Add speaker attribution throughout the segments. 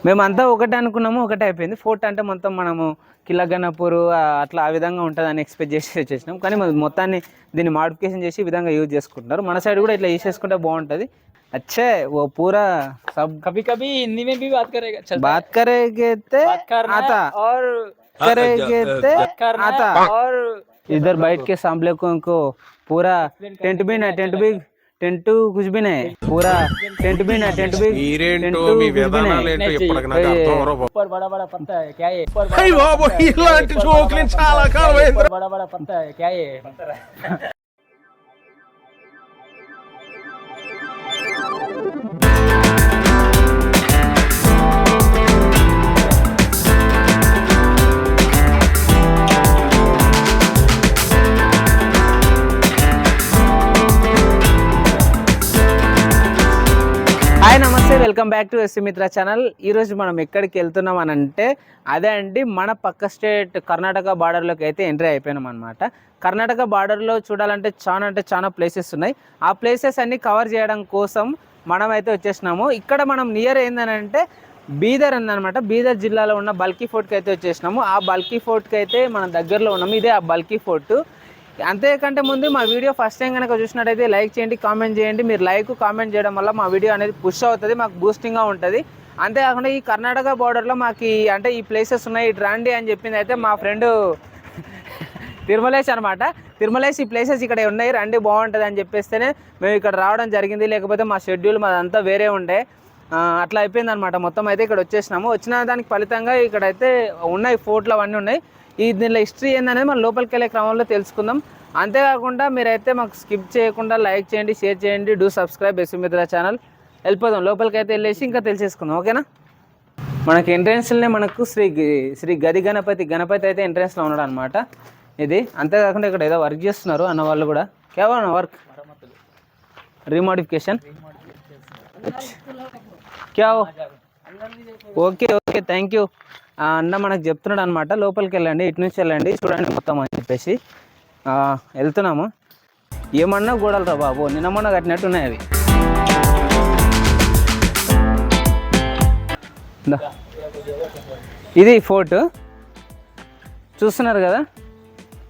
Speaker 1: మేమంతా ఒకటే అనుకున్నాము, ఒకటే అయిపోయింది. ఫోర్ట్ అంటే మొత్తం మనము కిలగన్నపూర్ అట్లా ఆ విధంగా ఉంటుందని ఎక్స్పెక్ట్ చేసి వచ్చేసినాం. కానీ మొత్తాన్ని దీన్ని మాడిఫికేషన్ చేసి ఈ విధంగా యూజ్ చేసుకుంటున్నారు. మన సైడ్ కూడా ఇట్లా వేసేసుకుంటే బాగుంటుంది. अच्छे वो पूरा सब
Speaker 2: कभी कभी हिंदी में भी बात करेगा,
Speaker 1: बात करेंगे ते आता
Speaker 2: और
Speaker 1: करेंगे ते आता
Speaker 2: और
Speaker 1: इधर बैठ के सांभले को पूरा टेंट भी ना टेंट कुछ भी नहीं पूरा टेंट भी ना टेंट भी
Speaker 2: ऊपर बड़ा बड़ा पत्ता है क्या ये? बड़ा बड़ा पत्ता है क्या ये?
Speaker 1: హాయ్ నమస్తే, వెల్కమ్ బ్యాక్ టు ఎస్సీ మిత్ర ఛానల్. ఈరోజు మనం ఎక్కడికి వెళ్తున్నాం అని అంటే అదే అండి, మన పక్క స్టేట్ కర్ణాటక బార్డర్లోకి అయితే ఎంట్రీ అయిపోయినాం అనమాట. కర్ణాటక బార్డర్లో చూడాలంటే చాలా ప్లేసెస్ ఉన్నాయి. ఆ ప్లేసెస్ అన్నీ కవర్ చేయడం కోసం మనం అయితే వచ్చేసినాము. ఇక్కడ మనం నియర్ ఏంటంటే బీదర్ ఉందనమాట. బీదర్ జిల్లాలో ఉన్న బల్కీ ఫోర్ట్కి అయితే వచ్చేసినాము. ఆ బల్కీ ఫోర్ట్కి అయితే మనం దగ్గరలో ఉన్నాము. ఇదే ఆ బల్కీ ఫోర్ట్. అంతేకంటే ముందు మా వీడియో ఫస్ట్ టైం కనుక చూసినట్టయితే లైక్ చేయండి, కామెంట్ చేయండి. మీరు లైక్ కామెంట్ చేయడం వల్ల మా వీడియో అనేది పుష్ అవుతుంది, మాకు బూస్టింగ్గా ఉంటుంది. అంతేకాకుండా ఈ కర్ణాటక బార్డర్లో మాకు అంటే ఈ ప్లేసెస్ ఉన్నాయి, ఇటు రండి అని చెప్పింది అయితే మా ఫ్రెండ్ తిరుమలేష్ అనమాట. తిరుమలేష్ ఈ ప్లేసెస్ ఇక్కడ ఉన్నాయి, రండి బాగుంటుంది అని చెప్పేస్తేనే మేము ఇక్కడ రావడం జరిగింది. లేకపోతే మా షెడ్యూల్ మాదంతా వేరే ఉండే, అట్లా అయిపోయింది అనమాట. మొత్తం అయితే ఇక్కడ వచ్చేసినాము. వచ్చిన దానికి ఫలితంగా ఇక్కడైతే ఉన్నాయి ఫోర్ట్లు అవన్నీ ఉన్నాయి. దీనిలో హిస్టరీ ఏందనేది మనం లోపలికి వెళ్ళే క్రమంలో తెలుసుకుందాం. అంతేకాకుండా మీరైతే మాకు స్కిప్ చేయకుండా లైక్ చేయండి, షేర్ చేయండి, డూ సబ్స్క్రైబ్ ఎస్సీ మిత్ర ఛానల్. వెళ్ళిపోదాం లోపలికి అయితే వెళ్ళేసి ఇంకా తెలిసేసుకుందాం, ఓకేనా. మనకి ఎంట్రెన్స్లోనే మనకు శ్రీ గది గణపతి అయితే ఎంట్రెన్స్లో ఉన్నాడు అనమాట. ఇది అంతేకాకుండా ఇక్కడ ఏదో వర్క్ చేస్తున్నారు అన్న వాళ్ళు కూడా. కేవలం వర్క్ రీమోడిఫికేషన్ క్యా ఓకే థ్యాంక్ యూ అన్న మనకు చెప్తున్నాడు అనమాట. లోపలికి వెళ్ళండి, ఇటు నుంచి వెళ్ళండి, చూడండి మొత్తం అని చెప్పేసి వెళ్తున్నాము. ఏమన్నా గోడలు రా బాబు, నిన్న మొన్న కట్టినట్టు ఉన్నాయి అవి. ఇది ఫోర్ట్ చూస్తున్నారు కదా.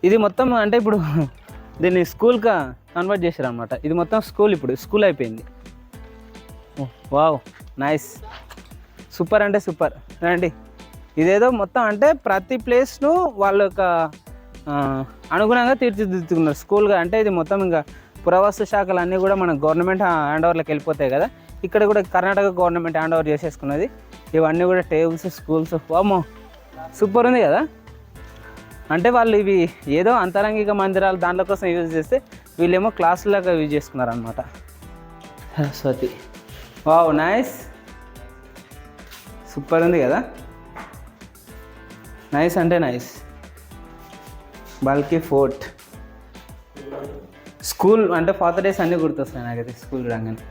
Speaker 1: ఇది మొత్తం అంటే ఇప్పుడు దీన్ని స్కూల్గా కన్వర్ట్ చేశారు అనమాట. ఇది మొత్తం స్కూల్, ఇప్పుడు స్కూల్ అయిపోయింది. వావ్ నైస్, సూపర్ అంటే సూపర్. రండి, ఇదేదో మొత్తం అంటే ప్రతి ప్లేస్ను వాళ్ళ యొక్క అనుగుణంగా తీర్చిదిద్దుతున్నారు స్కూల్గా. అంటే ఇది మొత్తం ఇంకా పురావస్తు శాఖలు అన్నీ కూడా మన గవర్నమెంట్ హ్యాండ్ ఓవర్లోకి వెళ్ళిపోతాయి కదా. ఇక్కడ కూడా కర్ణాటక గవర్నమెంట్ హ్యాండ్ ఓవర్ చేసేసుకున్నది. ఇవన్నీ కూడా టేబుల్స్, స్కూల్స్. వామ్మో సూపర్ ఉంది కదా. అంటే వాళ్ళు ఇవి ఏదో అంతరంగిక మందిరాలు దాంట్లో కోసం యూజ్ చేస్తే వీళ్ళేమో క్లాసులాగా యూజ్ చేసుకున్నారనమాట. సరస్వతి వావ్ నైస్, సూపర్ ఉంది కదా. నైస్ అంటే నైస్. బల్కీ ఫోర్ట్ స్కూల్ అంటే ఫాదర్ డేస్ అన్నీ గుర్తొస్తాయి నాకైతే స్కూల్ రాగానే.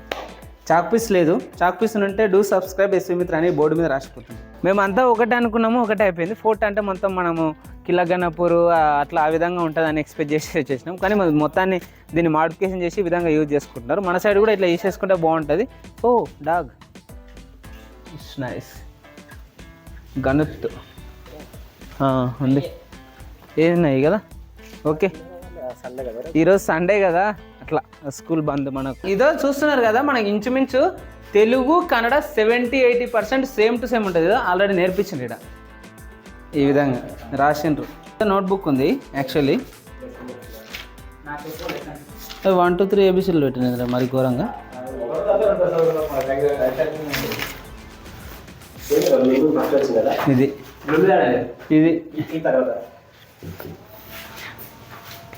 Speaker 1: చాక్ పీస్ లేదు, చాక్ పీస్ ఉంటే డూ సబ్స్క్రైబ్ ఎస్సీ మిత్ర అని బోర్డు మీద రాసిపోతుంది. మేమంతా ఒకటే అనుకున్నాము, ఒకటే అయిపోయింది. ఫోర్ట్ అంటే మొత్తం మనము కిలగన్నపూర్ అట్లా ఆ విధంగా ఉంటుందని ఎక్స్పెక్ట్ చేసి వచ్చేసినాం. కానీ మొత్తాన్ని దీన్ని మాడిఫికేషన్ చేసి ఈ విధంగా యూజ్ చేసుకుంటున్నారు. మన సైడ్ కూడా ఇట్లా వేసేసుకుంటే బాగుంటుంది. ఓ డాగ్ నైస్. గణత్ ఉంది, ఏమున్నాయి కదా. ఓకే, ఈరోజు సండే కదా, అట్లా స్కూల్ బంద్ మనకు. ఇదో చూస్తున్నారు కదా, మనకి ఇంచుమించు Telugu Kannada 70-80% same to same ఉంటుంది కదా. ఆల్రెడీ నేర్పించింది ఇక్కడ ఈ విధంగా రాసిండ్రు. నోట్బుక్ ఉంది యాక్చువల్లీ. 1 2 3 ABCలు పెట్టినది మరి ఘోరంగా. ఇది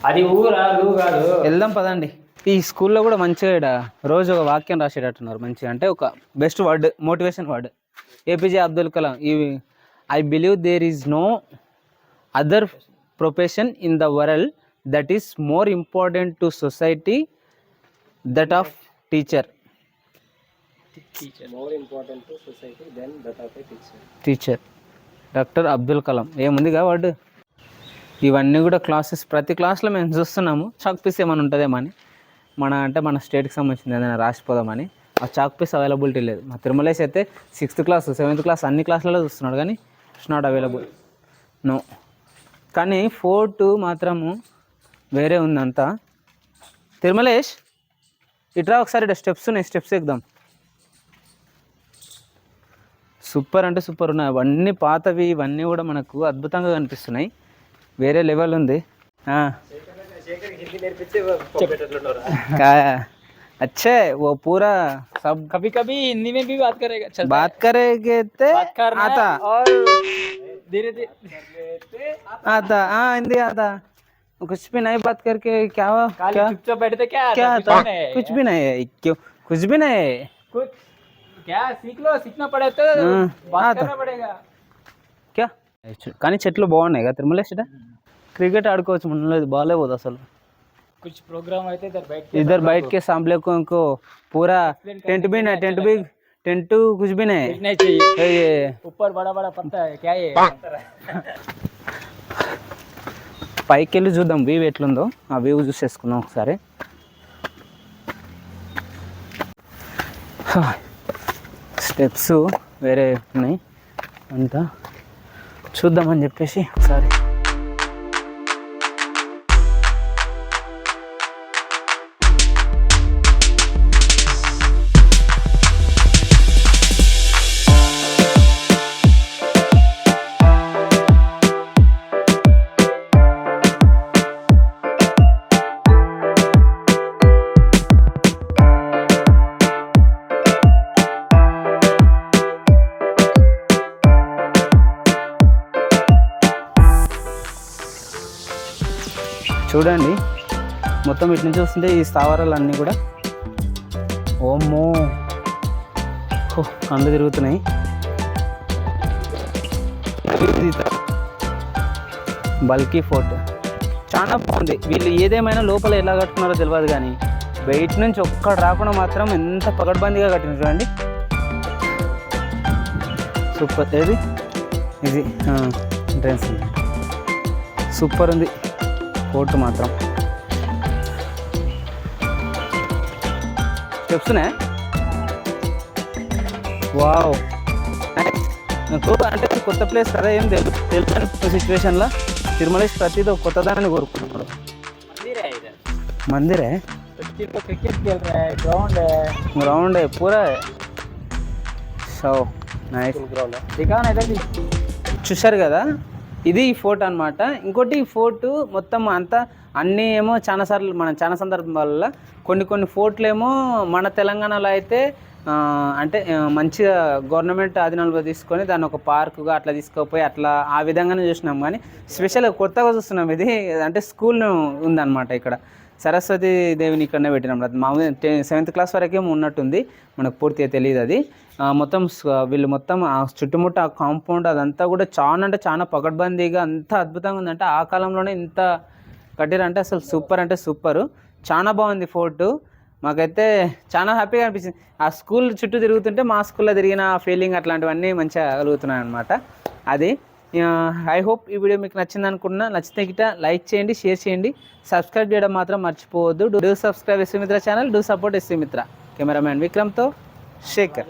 Speaker 2: అది ఊరా కాదు.
Speaker 1: వెళ్దాం పదండి. ఈ స్కూల్లో కూడా మంచిగా ఇక్కడ రోజు ఒక వాక్యం రాసేటట్టున్నారు మంచిగా. అంటే ఒక best word, motivation word. APJ Abdul Kalam. I believe there is no other profession in the world that is more important to society that of teacher. Teacher doctor Abdul Kalam. ఏముందిగా వర్డ్. ఇవన్నీ కూడా క్లాసెస్, ప్రతి క్లాస్లో మేము చూస్తున్నాము. చాక్ పీస్ ఏమైనా ఉంటుందేమో అని, మన స్టేట్కి సంబంధించింది ఏదైనా రాసిపోదామని. ఆ చాక్ పీస్ అవైలబిలిటీ లేదు. మా తిరుమలేష్ అయితే 6th క్లాస్ 7th క్లాస్ అన్ని క్లాసులలో చూస్తున్నాడు కానీ ఇట్స్ నాట్ అవైలబుల్, నో. కానీ ఫోర్ట్ మాత్రము వేరే ఉందంతా. తిరుమలేష్ ఇట్రా ఒకసారి, స్టెప్స్ ఉన్నాయి, స్టెప్స్ ఎక్కుదాం. సూపర్ అంటే సూపర్ ఉన్నాయి. అవన్నీ పాతవి, ఇవన్నీ కూడా మనకు అద్భుతంగా కనిపిస్తున్నాయి. వేరే లెవెల్ ఉంది. अच्छे वो पूरा सब
Speaker 2: कभी कभी हिंदी में भी बात करेगा, चलता
Speaker 1: बात करेंगे ते
Speaker 2: बात करना
Speaker 1: आता
Speaker 2: और धीरे धीरे
Speaker 1: आता, हाँ हिंदी आता. कुछ भी नहीं बात करके क्या हुआ, क्या
Speaker 2: चुपचाप बैठते क्या
Speaker 1: क्या
Speaker 2: आता?
Speaker 1: आता, कुछ भी नहीं है. क्यों कुछ भी नहीं है.
Speaker 2: कुछ क्या सीख लो, सीखना पड़े तो बात
Speaker 1: आता.
Speaker 2: करना पड़ेगा.
Speaker 1: क्या కానీ చెట్లు బాగున్నాయి కదా తిరుమలేష్. క్రికెట్ ఆడుకోవచ్చు, మన బాగాలేకపోదు అసలు.
Speaker 2: कुछ प्रोग्राम आए थे
Speaker 1: इधर बैठ के सामने को उनको पूरा टेंट भी नहीं, टेंट कुछ भी नहीं
Speaker 2: नहीं चाहिए.
Speaker 1: ये
Speaker 2: ऊपर बड़ा बड़ा पत्ता है, क्या ये
Speaker 1: పైకి వెళ్ళి చూద్దాం వ్యూ ఎట్లుందో. ఆ వ్యూ చూసేసుకుందాం ఒకసారి. స్టెప్స్ వేరే ఉన్నాయి, అంతా చూద్దామని చెప్పేసి ఒకసారి. చూడండి మొత్తం ఇటు నుంచి చూస్తుంటే ఈ స్థావరాలన్నీ కూడా, ఓమ్మో కళ్ళు తిరుగుతున్నాయి. బల్కీ ఫోర్ట్ చాలా బాగుంది. వీళ్ళు ఏదేమైనా లోపల ఎలా కట్టుకున్నారో తెలియదు కానీ బయట నుంచి ఒక్కడు రాకుండా మాత్రం ఎంత పగడ్బందీగా కట్టినారు చూడండి. సూపర్. ఏది ఇది ఎంట్రన్స్ సూపర్ ఉంది ఫోర్ట్ మాత్రం. స్టెప్స్నే వావ్. నాకు అంటే కొత్త ప్లేస్ కదా, ఏం తెలుసు సిచ్యువేషన్లో తిరుమలేష్ ప్రతిదీ ఒక కొత్తదాన్ని కోరుకుంటున్నాడు. मंदिर है,
Speaker 2: क्रिकेट खेल रहा है,
Speaker 1: ग्राउंड है पूरा है. So nice.
Speaker 2: दिखा ना इधर भी.
Speaker 1: చూశారు కదా, ఇది ఈ ఫోర్ట్ అనమాట. ఇంకోటి ఈ ఫోర్ట్ మొత్తం అంతా అన్నీ ఏమో చాలా సందర్భాలలో కొన్ని ఫోర్ట్లు ఏమో మన తెలంగాణలో అయితే అంటే మంచిగా గవర్నమెంట్ ఆధీనంలో తీసుకొని దాన్ని ఒక పార్కుగా అట్లా తీసుకుపోయి అట్లా ఆ విధంగానే చూసినాం. కానీ స్పెషల్గా కొత్తగా చూస్తున్నాం. ఇది అంటే స్కూల్ ఉందన్నమాట ఇక్కడ. సరస్వతి దేవిని ఇక్కడనే పెట్టినాం. మామూలుగా 7th క్లాస్ వరకే ఉన్నట్టుంది, మనకు పూర్తిగా తెలియదు అది. మొత్తం వీళ్ళు మొత్తం ఆ చుట్టుముట్టు ఆ కాంపౌండ్ అదంతా కూడా చాలా అంటే చాలా పకడ్బందీగా అంత అద్భుతంగా ఉందంటే ఆ కాలంలోనే ఇంత కట్టిరంటే అసలు సూపర్ అంటే సూపరు. చాలా బాగుంది ఫోర్టు. మాకైతే చాలా హ్యాపీగా అనిపించింది. ఆ స్కూల్ చుట్టూ తిరుగుతుంటే మా స్కూల్లో తిరిగిన ఫీలింగ్ అట్లాంటివన్నీ మంచిగా కలుగుతున్నాయి అనమాట. అది ఐ హోప్ ఈ వీడియో మీకు నచ్చింది అనుకుంటున్నా. నచ్చితే గిట్ట లైక్ చేయండి, షేర్ చేయండి, సబ్స్క్రైబ్ చేయడం మాత్రం మర్చిపోవద్దు. డూ సబ్స్క్రైబ్ ఎస్వి మిత్ర ఛానల్, డూ సపోర్ట్ ఎస్వి మిత్ర. కెమెరామ్యాన్ విక్రమ్తో శేఖర్.